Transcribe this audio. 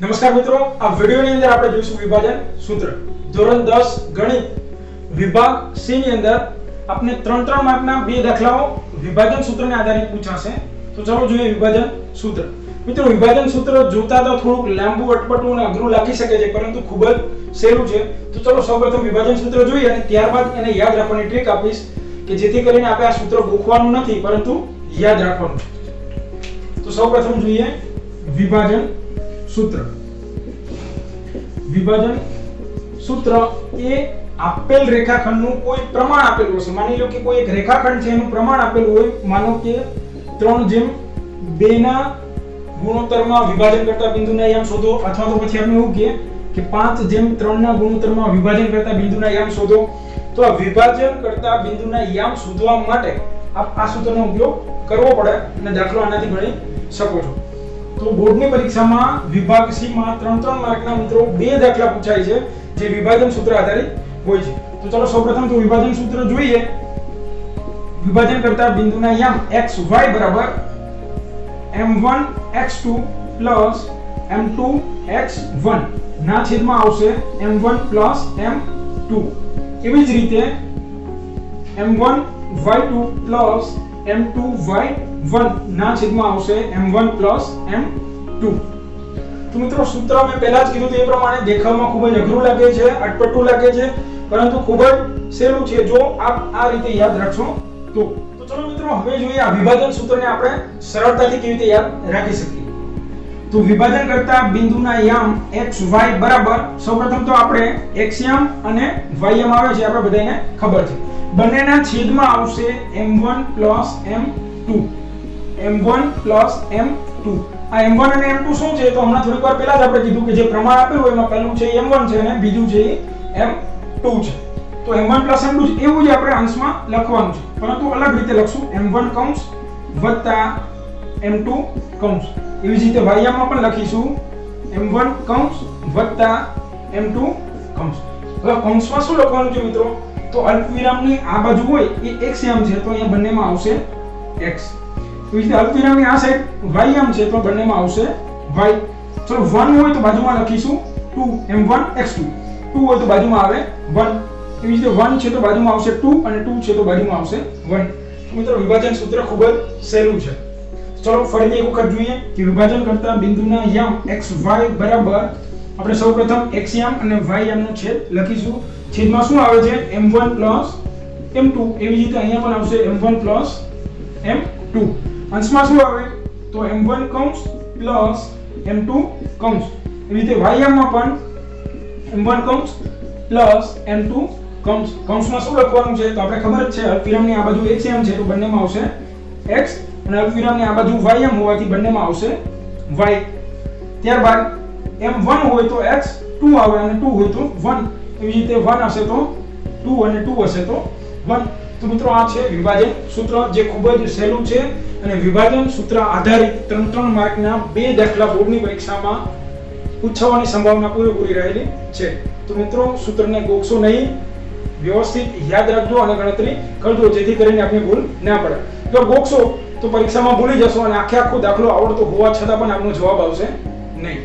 નમસ્કાર મિત્રો, આ વિડિયોની અંદર આપણે જોઈશું વિભાજન સૂત્ર. ધોરણ 10 ગણિત વિભાગ C ની અંદર આપણે 3 માર્કના બે દાખલાઓ વિભાજન સૂત્રને આધારિત પૂછાશે. તો ચાલો જોઈએ વિભાજન સૂત્ર. મિત્રો, વિભાજન સૂત્ર જોતા તો થોડુંક લાંબુ અટપટું અને અઘરું લાગી શકે છે, પરંતુ ખૂબ જ સહેલું છે. તો ચાલો સૌપ્રથમ વિભાજન સૂત્ર જોઈએ અને ત્યારબાદ એને યાદ રાખવાની ટ્રીક આપીશ કે જેથી કરીને આપણે આ સૂત્ર ગોખવાનું નથી પરંતુ યાદ રાખવાનું. તો સૌપ્રથમ જોઈએ વિભાજન સૂત્ર. વિભાજન સૂત્ર એ આપેલ રેખાખંડનું કોઈ પ્રમાણ આપેલું હશે. માની લો કે કોઈ એક રેખાખંડ છે, એનું પ્રમાણ આપેલું હોય. માનો કે 3:2 ના ગુણોત્તરમાં વિભાજન કરતા બિંદુના યામ શોધો, અથવા તો પછી આપણે એવું કહીએ કે 5:3 ના ગુણોત્તરમાં વિભાજન કરતા બિંદુના યામ શોધો. તો આ વિભાજન કરતા બિંદુના યામ શોધવા માટે આ સૂત્રનો ઉપયોગ કરવો પડે અને દાખલો આનાથી ગણી શકો છો. તો બોર્ડની પરીક્ષામાં વિભાગ C માં 3 માર્કના મિત્રો બે દાખલા પૂછાય છે જે વિભાજન સૂત્ર આધારિત હોય છે. તો ચાલો સૌપ્રથમ તો વિભાજન સૂત્ર જોઈએ. વિભાજન કરતા બિંદુના યામ xy બરાબર m1x2 m2x1 ના છેદમાં આવશે m1 m2. એવી જ રીતે m1y2 m2y1 ના છેદમાં આવશે m1 m2. તો મિત્રો, સૂત્ર મેં પહેલા જ કીધું એ પ્રમાણે દેખાવમાં ખૂબ જ અઘરું લાગે છે, અટપટું લાગે છે, પરંતુ ખૂબ જ સહેલું છે જો આપ આ રીતે યાદ રાખશો તો. ચલો મિત્રો, હવે જોઈએ આ વિભાજન સૂત્રને આપણે સરળતાથી કેવી રીતે યાદ રાખી શકીએ. તો વિભાજન કરતા બિંદુના યામ xy બરાબર સૌપ્રથમ તો આપણે x યામ અને y યામ આવે છે, આપણે બધાને ખબર છે. બંનેના છેદમાં આવશે m1 m2. m1 m2. આ m1 અને m2 શું છે? તો હમણાં થોડીક વાર પહેલા જ આપણે કીધું કે જે પ્રમાણ આપેલું હોય એમાં પહેલું છે m1 છે અને બીજું છે m2 છે. તો m1 m2 એવું જ આપણે અંશમાં લખવાનું છે, પરંતુ અલગ રીતે લખશું. m1 કૌંસ વત્તા m2 કૌંસ. એવી જ રીતે y યામમાં પણ લખીશું m1 કૌંસ વત્તા m2 કૌંસ. હવે કૌંસમાં શું લખવાનું છે મિત્રો? તો અલ્પવિરામની આ બાજુ હોય એ x યામ છે, તો અહીંયા બંનેમાં આવશે x. એવી રીતે અલ્પવિરામની આ સાઈડ y યામ છે, તો બંનેમાં આવશે y. ચલો 1 હોય તો બાજુમાં લખીશું 2 m1 x2. 2 હોય તો બાજુમાં આવે 1. એવી રીતે 1 છે તો બાજુમાં આવશે 2 અને 2 છે તો બાજુમાં આવશે 1. મિત્રો, વિભાજન સૂત્ર ખૂબ જ સહેલું છે. ચલો ફરીથી એક વખત જોઈએ કે વિભાજન કરતા બિંદુના યામ xy બરાબર આપણે સૌપ્રથમ x યામ અને y યામનો છેદ લખીશું. છેદમાં શું આવે છે? m1 m2. એવી રીતે અહીંયા પણ આવશે m1 m2. અંશમાં શું આવે? તો m1 કૌંસ m2 કૌંસ. એવી રીતે y યામમાં પણ m1 કૌંસ m2 કૌંસ. કૌંસમાં શું લખવાનું છે? તો આપણે ખબર જ છે, અલ્પવિરામની આ બાજુ x યામ છે તો બંનેમાં આવશે x, અને અલ્પવિરામની આ બાજુ y યામ હોવાથી બંનેમાં આવશે y. ત્યારબાદ m1 હોય તો x, 2 આવે અને 2 હોય તો 1. એવી રીતે 1 હશે તો 2 અને 2 હશે તો 1. તો મિત્રો, આ છે વિભાજન સૂત્ર જે ખૂબ જ સહેલું છે અને વિભાજન સૂત્ર આધારિત 3 માર્કના બે દાખલા બોર્ડની પરીક્ષામાં પૂછવાની સંભાવના પૂરેપૂરી રહેલી છે. તો મિત્રો, સૂત્રને ગોખશો નહીં, વ્યવસ્થિત યાદ રાખજો અને ગણતરી કરજો જેથી કરીને આપને ભૂલ ના પડે. જો ગોખશો તો પરીક્ષામાં ભૂલી જશો અને આખો દાખલો આવડતો હોવા છતાં પણ આપનો જવાબ આવશે નહીં.